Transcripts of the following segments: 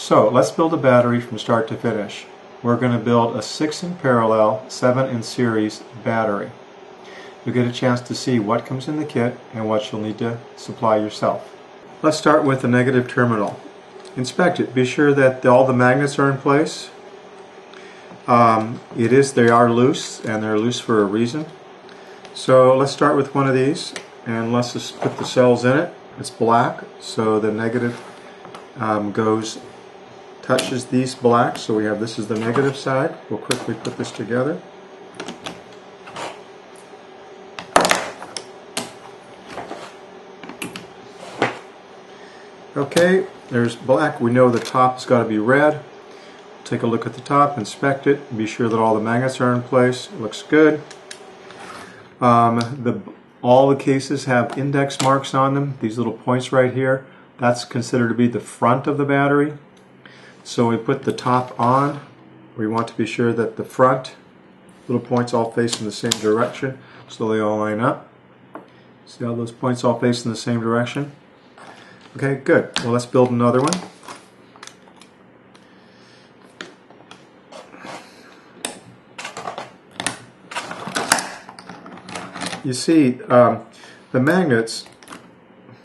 So let's build a battery from start to finish. We're going to build a 6 in parallel, 7 in series battery. You'll get a chance to see what comes in the kit and what you'll need to supply yourself. Let's start with the negative terminal. Inspect it. Be sure that all the magnets are in place. They are loose, and they're loose for a reason. So let's start with one of these, and let's just put the cells in it. It's black, so the negative touches these black, so we have this is the negative side. We'll quickly put this together. Okay, there's black. We know the top has got to be red. Take a look at the top, inspect it, and be sure that all the magnets are in place. It looks good. All the cases have index marks on them, these little points right here. That's considered to be the front of the battery. So we put the top on. We want to be sure that the front little points all face in the same direction, so they all line up. See how those points all face in the same direction? Okay, good. Well, let's build another one. You see, the magnets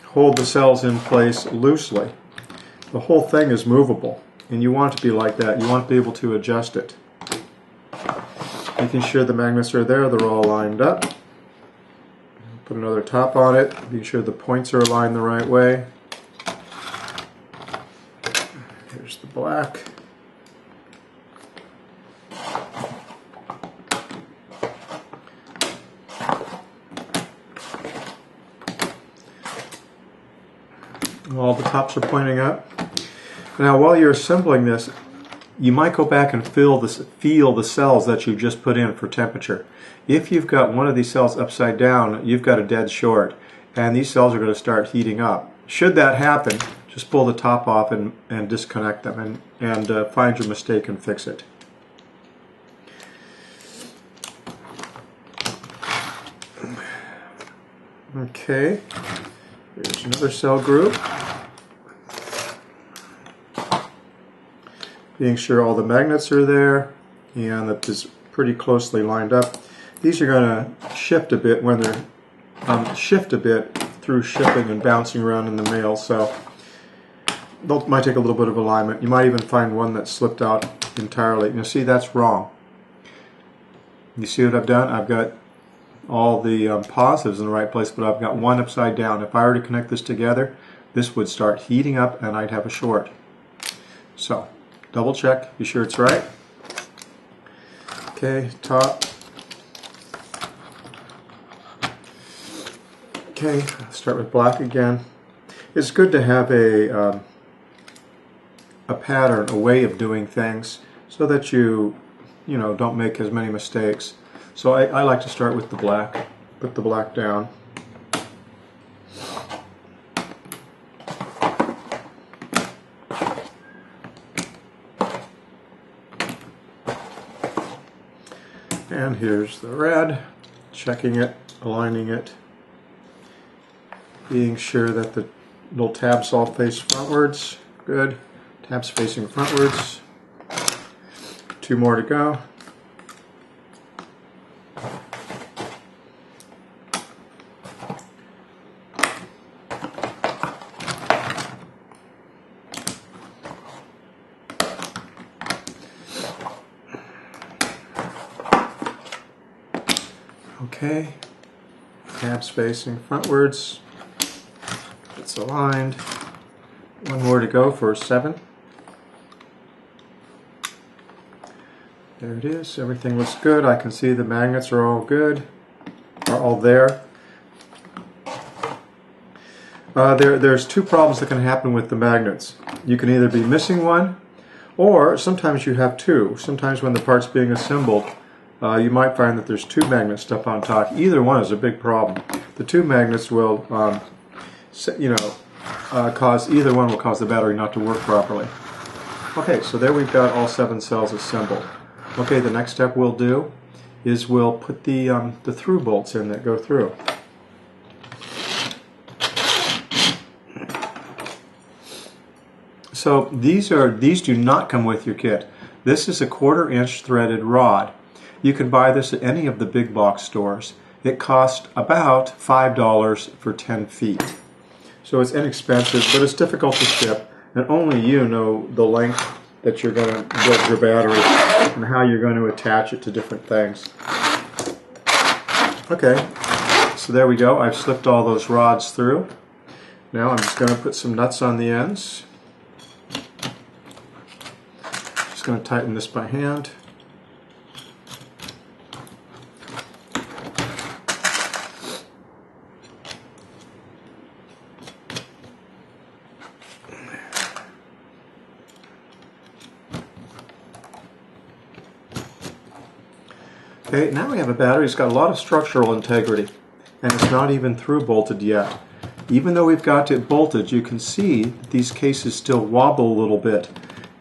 hold the cells in place loosely. The whole thing is movable, and you want it to be like that. You want to be able to adjust it. Making sure the magnets are there, they're all lined up. Put another top on it, be sure the points are aligned the right way. Here's the black. All the tops are pointing up. Now while you're assembling this, you might go back and feel the cells that you've just put in for temperature. If you've got one of these cells upside down, you've got a dead short, and these cells are going to start heating up. Should that happen, just pull the top off and disconnect them and find your mistake and fix it. Okay, here's another cell group. Being sure all the magnets are there and that it's pretty closely lined up. These are going to shift a bit when they're through shipping and bouncing around in the mail, so they might take a little bit of alignment. You might even find one that slipped out entirely. You see, that's wrong. You see what I've done? I've got all the positives in the right place, but I've got one upside down. If I were to connect this together, this would start heating up and I'd have a short. So double check, be sure it's right. Okay, top. Okay, start with black again. It's good to have a pattern, a way of doing things, so that you don't make as many mistakes. So I like to start with the black. Put the black down. And here's the red, checking it, aligning it, being sure that the little tabs all face frontwards. Good. Tabs facing frontwards. 2 more to go. Okay, tabs facing frontwards, it's aligned. 1 more to go for 7. There it is, everything looks good. I can see the magnets are all good, are all there. There's 2 problems that can happen with the magnets. You can either be missing one, or sometimes you have 2. Sometimes when the part's being assembled, you might find that there's 2 magnets stuck on top. Either one is a big problem. The 2 magnets will, either one will cause the battery not to work properly. Okay, so there we've got all 7 cells assembled. Okay, the next step we'll do is we'll put the through bolts in that go through. So these do not come with your kit. This is a 1/4 inch threaded rod. You can buy this at any of the big box stores. It costs about $5 for 10 feet. So it's inexpensive, but it's difficult to ship, and only you know the length that you're going to build your battery and how you're going to attach it to different things. Okay, so there we go. I've slipped all those rods through. Now I'm just going to put some nuts on the ends. Just going to tighten this by hand. Okay, now we have a battery that's got a lot of structural integrity, and it's not even through bolted yet. Even though we've got it bolted, you can see that these cases still wobble a little bit,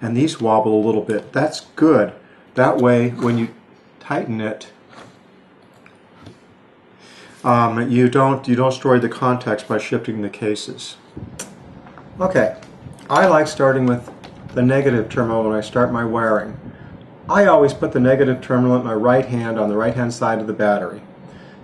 and these wobble a little bit. That's good. That way, when you tighten it, you don't destroy the contacts by shifting the cases. Okay, I like starting with the negative terminal when I start my wiring. I always put the negative terminal at my right hand on the right hand side of the battery.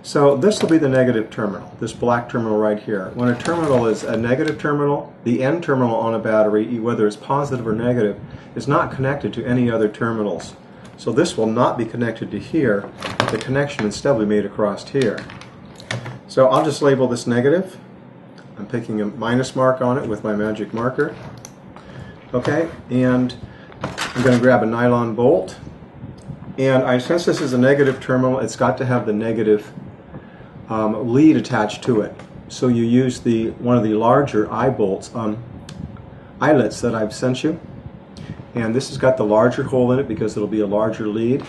So this will be the negative terminal, this black terminal right here. When a terminal is a negative terminal, the N terminal on a battery, whether it's positive or negative, is not connected to any other terminals. So this will not be connected to here. The connection instead will be made across here. So I'll just label this negative. I'm picking a minus mark on it with my magic marker. Okay, and I'm going to grab a nylon bolt, and since this is a negative terminal, it's got to have the negative lead attached to it. So you use one of the larger eyelets that I've sent you, and this has got the larger hole in it because it'll be a larger lead.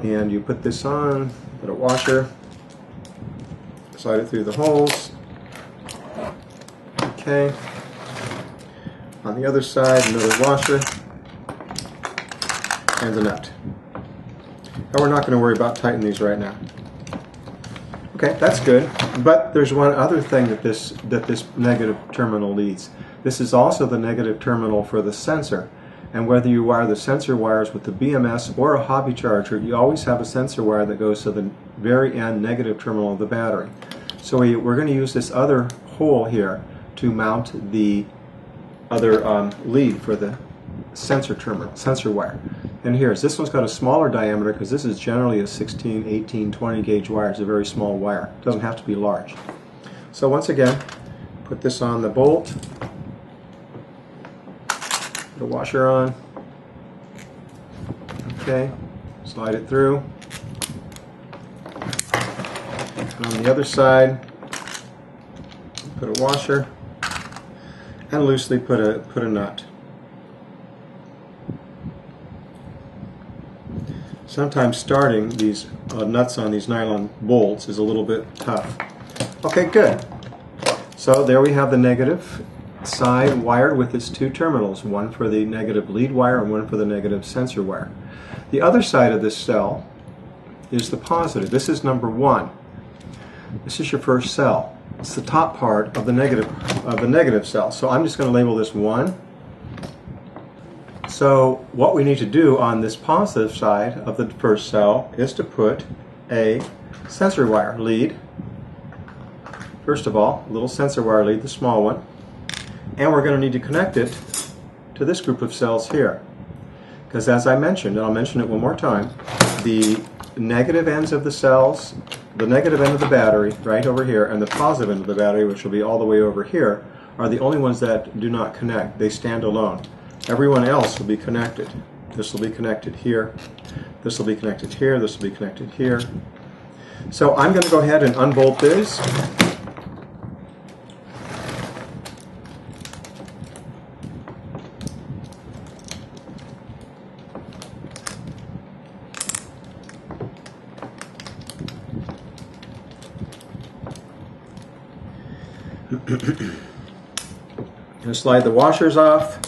And you put this on, put a washer, slide it through the holes. Okay. On the other side, another washer. And the nut. And we're not going to worry about tightening these right now. Okay, that's good. But there's one other thing that this negative terminal leads. This is also the negative terminal for the sensor. And whether you wire the sensor wires with the BMS or a hobby charger, you always have a sensor wire that goes to the very end negative terminal of the battery. So we're going to use this other hole here to mount the other lead for the sensor wire. And this one's got a smaller diameter because this is generally a 16, 18, 20 gauge wire. It's a very small wire. It doesn't have to be large. So once again, put this on the bolt, put a washer on, okay, slide it through, and on the other side, put a washer, and loosely put a nut. Sometimes starting these nuts on these nylon bolts is a little bit tough. Okay, good. So there we have the negative side wired with its two terminals, one for the negative lead wire and one for the negative sensor wire. The other side of this cell is the positive. This is number 1. This is your first cell. It's the top part of the negative cell. So I'm just going to label this 1. So what we need to do on this positive side of the first cell is to put a sensor wire lead. First of all, a little sensor wire lead, the small one. And we're going to need to connect it to this group of cells here. Because as I mentioned, and I'll mention it one more time, the negative ends of the cells, the negative end of the battery right over here, and the positive end of the battery, which will be all the way over here, are the only ones that do not connect. They stand alone. Everyone else will be connected. This will be connected here. This will be connected here. This will be connected here. So I'm going to go ahead and unbolt this. I'll slide the washers off.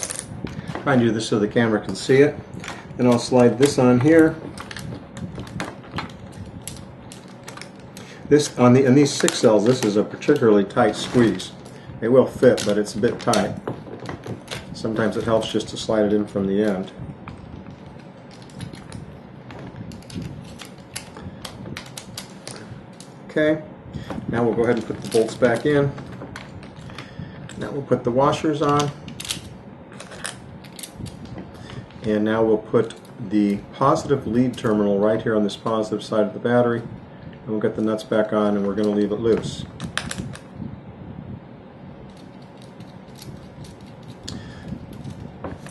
Try and do this so the camera can see it. Then I'll slide this on here. In these 6 cells, this is a particularly tight squeeze. It will fit, but it's a bit tight. So Sometimes it helps just to slide it in from the end. Okay, now we'll go ahead and put the bolts back in. Now we'll put the washers on. And now we'll put the positive lead terminal right here on this positive side of the battery. And we'll get the nuts back on and we're going to leave it loose.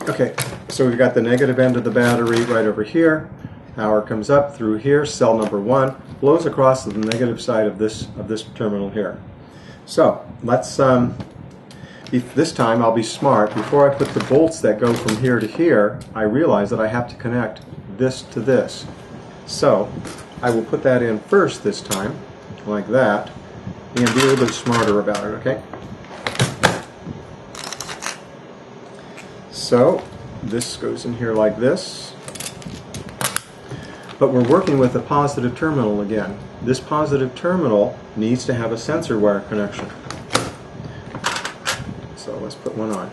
Okay, so we've got the negative end of the battery right over here. Power comes up through here, cell number 1, flows across to the negative side of this terminal here. So let's, this time I'll be smart. Before I put the bolts that go from here to here, I realize that I have to connect this to this. So I will put that in first this time, like that, and be a little bit smarter about it, okay? So this goes in here like this. But we're working with a positive terminal again. This positive terminal needs to have a sensor wire connection. So let's put one on.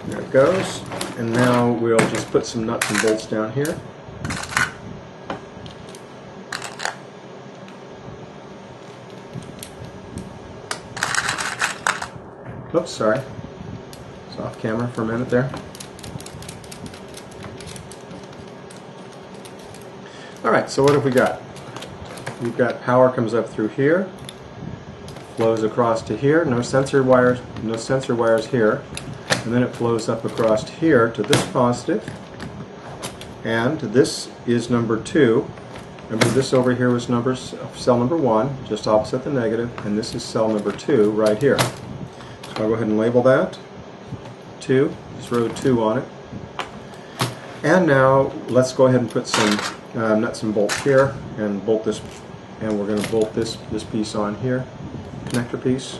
There it goes. And now we'll just put some nuts and bolts down here. Oops, sorry. It's off camera for a minute there. Alright, so what have we got? We've got power comes up through here, flows across to here, no sensor wires here, and then it flows up across here to this positive, and this is number 2. Remember, this over here was cell number 1, just opposite the negative, and this is cell number 2 right here. So I'll go ahead and label that 2, just wrote 2 on it. And now let's go ahead and put some nuts and bolts here and bolt this, and we're going to bolt this piece on here, connector piece.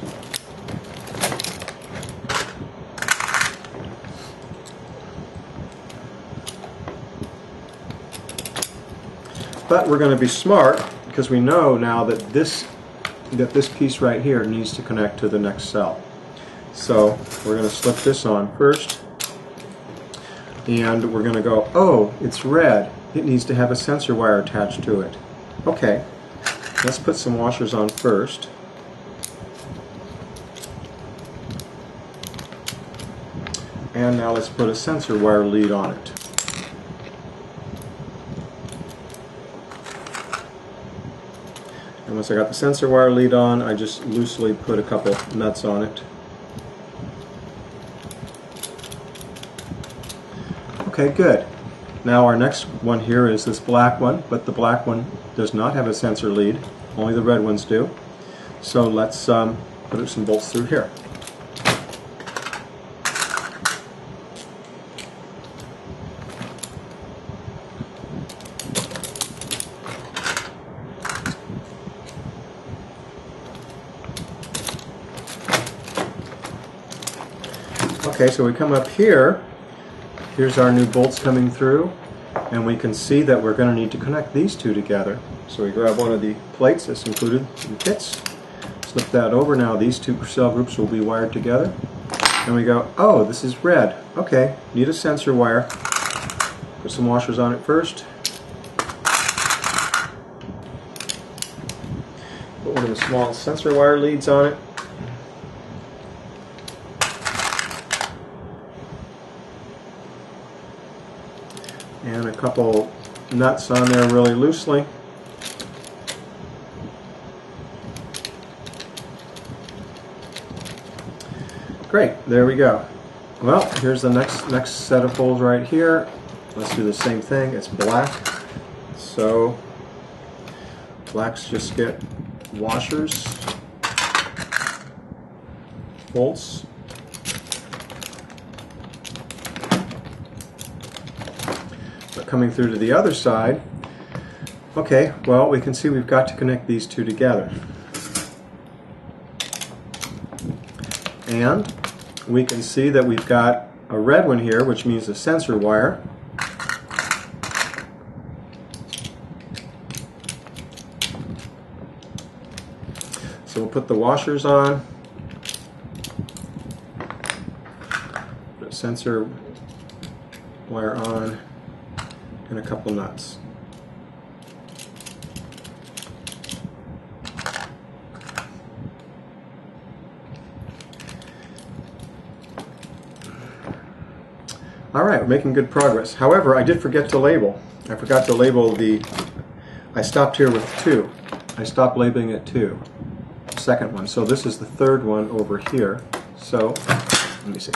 But we're going to be smart because we know now that this piece right here needs to connect to the next cell. So we're going to slip this on first, and we're going to go, oh, it's red. It needs to have a sensor wire attached to it. Okay, let's put some washers on first. And now let's put a sensor wire lead on it. And once I got the sensor wire lead on, I just loosely put a couple nuts on it. Okay, good. Now our next one here is this black one, but the black one does not have a sensor lead. Only the red ones do. So let's put some bolts through here. Okay, so we come up here. Here's our new bolts coming through, and we can see that we're going to need to connect these two together. So we grab one of the plates that's included in the kits, slip that over. Now these two cell groups will be wired together, and we go, oh, this is red. Okay, need a sensor wire. Put some washers on it first. Put one of the small sensor wire leads on it. And a couple nuts on there really loosely. Great, there we go. Well, here's the next set of holes right here. Let's do the same thing. It's black. So blacks just get washers, bolts. Coming through to the other side. Okay, well, we can see we've got to connect these two together. And we can see that we've got a red one here, which means a sensor wire. So we'll put the washers on. Put a sensor wire on and a couple nuts. All right, we're making good progress. However, I did forget to label. I forgot to label the, I stopped here with 2. I stopped labeling it 2. Second one. So this is the third one over here. So, let me see.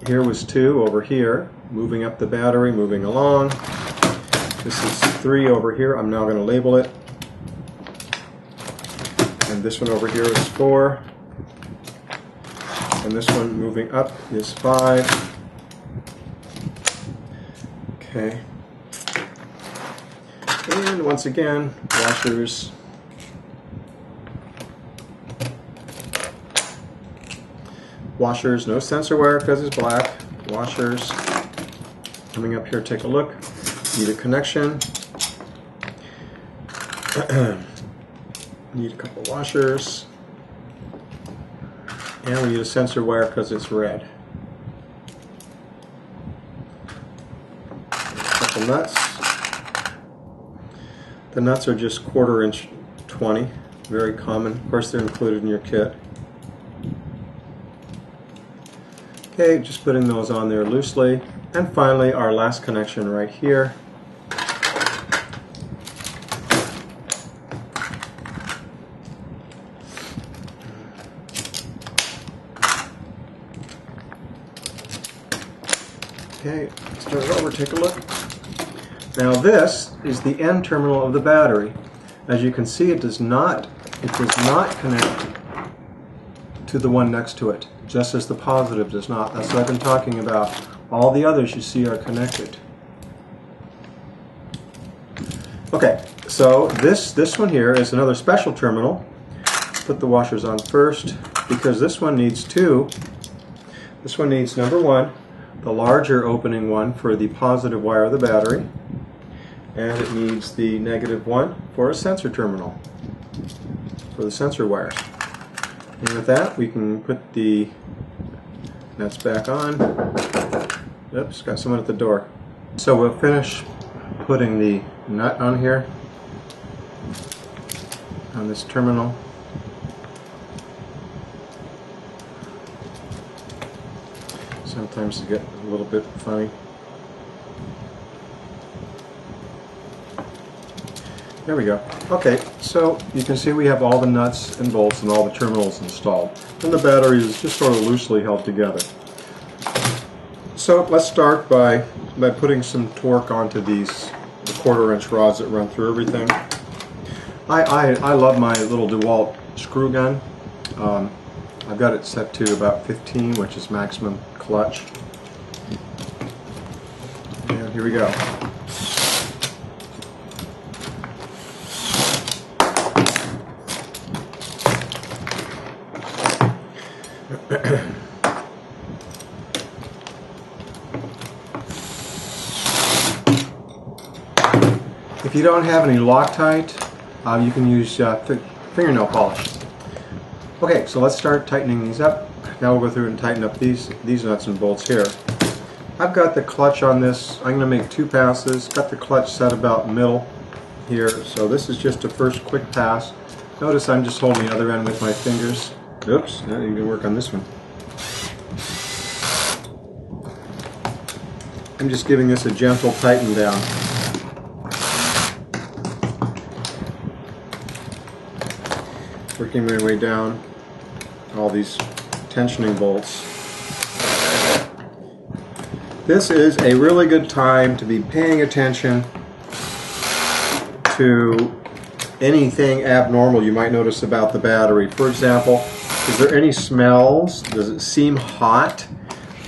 Here was 2 over here, moving up the battery, moving along. This is 3 over here. I'm now going to label it. And this one over here is 4. And this one moving up is 5. Okay. And once again, washers. Washers, no sensor wire because it's black. Washers. Coming up here, take a look. Need a connection. Need a couple washers. And we need a sensor wire because it's red. A couple nuts. The nuts are just 1/4 inch 20. Very common. Of course, they're included in your kit. Okay, just putting those on there loosely. And finally, our last connection right here. Okay, let's turn it over, take a look. Now this is the N terminal of the battery. As you can see, it does not connect to the one next to it, just as the positive does not. That's what I've been talking about. All the others you see are connected. Okay, so this one here is another special terminal. Put the washers on first because this one needs 2. This one needs, number 1, the larger opening one for the positive wire of the battery, and it needs the negative one for a sensor terminal for the sensor wires. And with that, we can put the nuts back on. Oops, got someone at the door. So we'll finish putting the nut on here on this terminal. Sometimes they get a little bit funny. There we go. Okay, so you can see we have all the nuts and bolts and all the terminals installed. And the battery is just sort of loosely held together. So let's start by putting some torque onto these 1/4 inch rods that run through everything. I love my little DeWalt screw gun. I've got it set to about 15, which is maximum clutch. And here we go. If you don't have any Loctite, you can use fingernail polish. Okay, so let's start tightening these up. Now we'll go through and tighten up these nuts and bolts here. I've got the clutch on this. I'm going to make 2 passes. Got the clutch set about middle here. So this is just a first quick pass. Notice I'm just holding the other end with my fingers. Oops, now you can work on this one. I'm just giving this a gentle tighten down. Working my way down all these tensioning bolts. This is a really good time to be paying attention to anything abnormal you might notice about the battery. For example, is there any smells? Does it seem hot?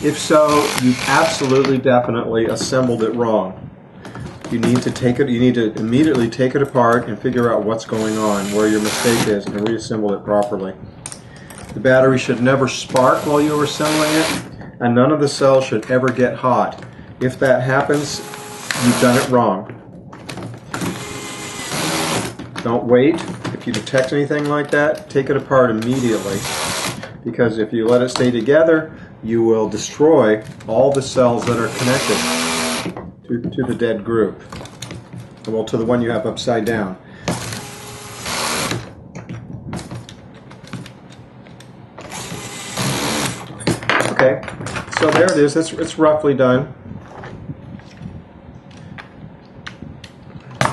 If so, you've absolutely definitely assembled it wrong. You need to immediately take it apart and figure out what's going on, where your mistake is, and reassemble it properly. The battery should never spark while you're assembling it, and none of the cells should ever get hot. If that happens, you've done it wrong. Don't wait. if you detect anything like that, take it apart immediately, because if you let it stay together, you will destroy all the cells that are connected to the dead group. Well, to the one you have upside down. Okay, so there it is. It's roughly done.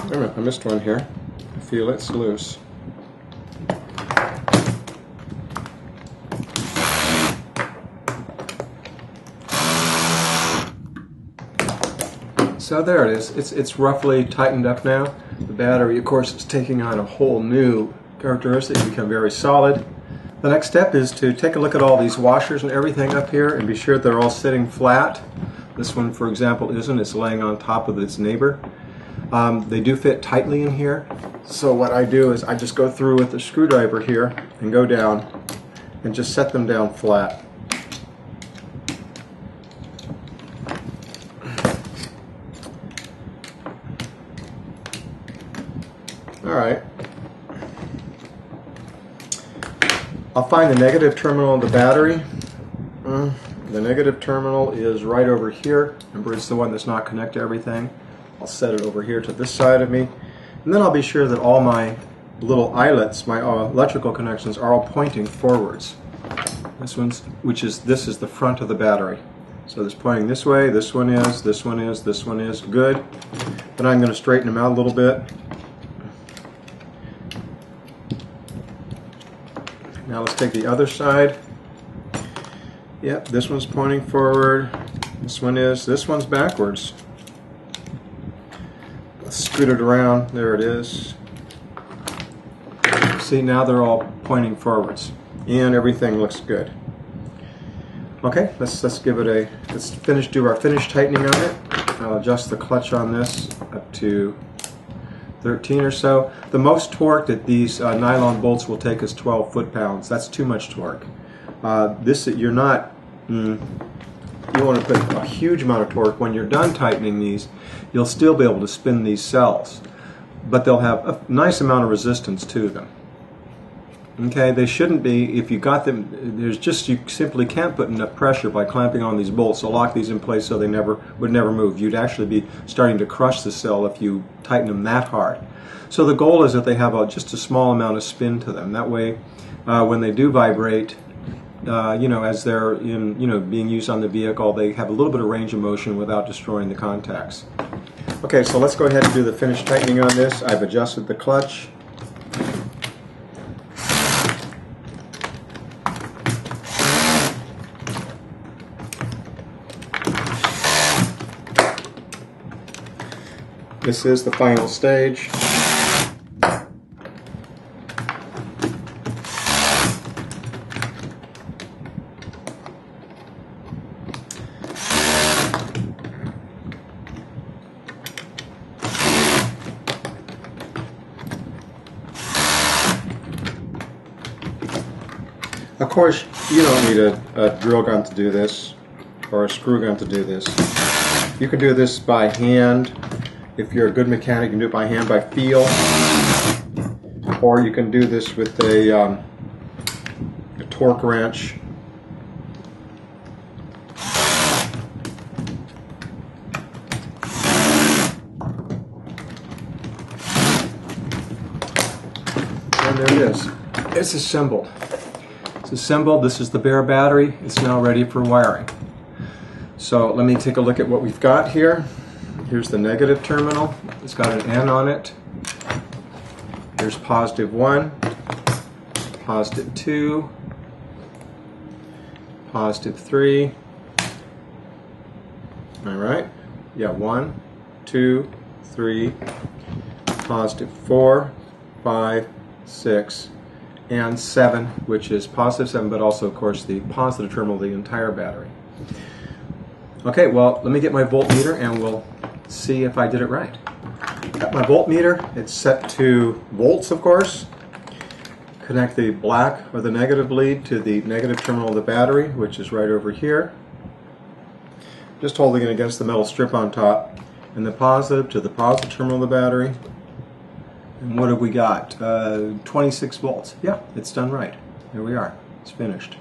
Wait a minute, I missed one here. I feel it's loose. So there it is. It's roughly tightened up now. The battery, of course, is taking on a whole new characteristic, become very solid. The next step is to take a look at all these washers and everything up here and be sure they're all sitting flat. This one, for example, isn't. It's laying on top of its neighbor. They do fit tightly in here. So what I do is I just go through with the screwdriver here and go down and just set them down flat. Alright. I'll find the negative terminal of the battery. The negative terminal is right over here. Remember, it's the one that's not connected to everything. I'll set it over here to this side of me. And then I'll be sure that all my little eyelets, my electrical connections, are all pointing forwards. This is the front of the battery. So this pointing this way, this one is, this one is, this one is. Good. Then I'm going to straighten them out a little bit. Now let's take the other side. Yep, this one's pointing forward. This one's backwards. Let's scoot it around. There it is. See, now they're all pointing forwards. And everything looks good. Okay, let's do our finish tightening on it. I'll adjust the clutch on this up to 13 or so. The most torque that these nylon bolts will take is 12 foot-pounds. That's too much torque. You want to put a huge amount of torque. When you're done tightening these, you'll still be able to spin these cells, but they'll have a nice amount of resistance to them. Okay, they shouldn't be, if you got them, you simply can't put enough pressure by clamping on these bolts to lock these in place so they would never move. You'd actually be starting to crush the cell if you tighten them that hard. So the goal is that they have just a small amount of spin to them. That way, when they do vibrate, as they're being used on the vehicle, they have a little bit of range of motion without destroying the contacts. Okay, so let's go ahead and do the finish tightening on this. I've adjusted the clutch. This is the final stage. Of course, you don't need a drill gun to do this, or a screw gun to do this. You can do this by hand. If you're a good mechanic, you can do it by hand, by feel. Or you can do this with a torque wrench. And there it is. It's assembled. It's assembled. This is the bare battery. It's now ready for wiring. So let me take a look at what we've got here. Here's the negative terminal. It's got an N on it. Here's positive 1, positive 2, positive 3. All right. Yeah, 1, 2, 3, positive 4, 5, 6, and 7, which is positive 7, but also, of course, the positive terminal of the entire battery. Okay, well, let me get my voltmeter and we'll see if I did it right. Got my voltmeter. It's set to volts, of course. Connect the black or the negative lead to the negative terminal of the battery, which is right over here. Just holding it against the metal strip on top. And the positive to the positive terminal of the battery. And what have we got? 26 volts. Yeah, it's done right. Here we are. It's finished.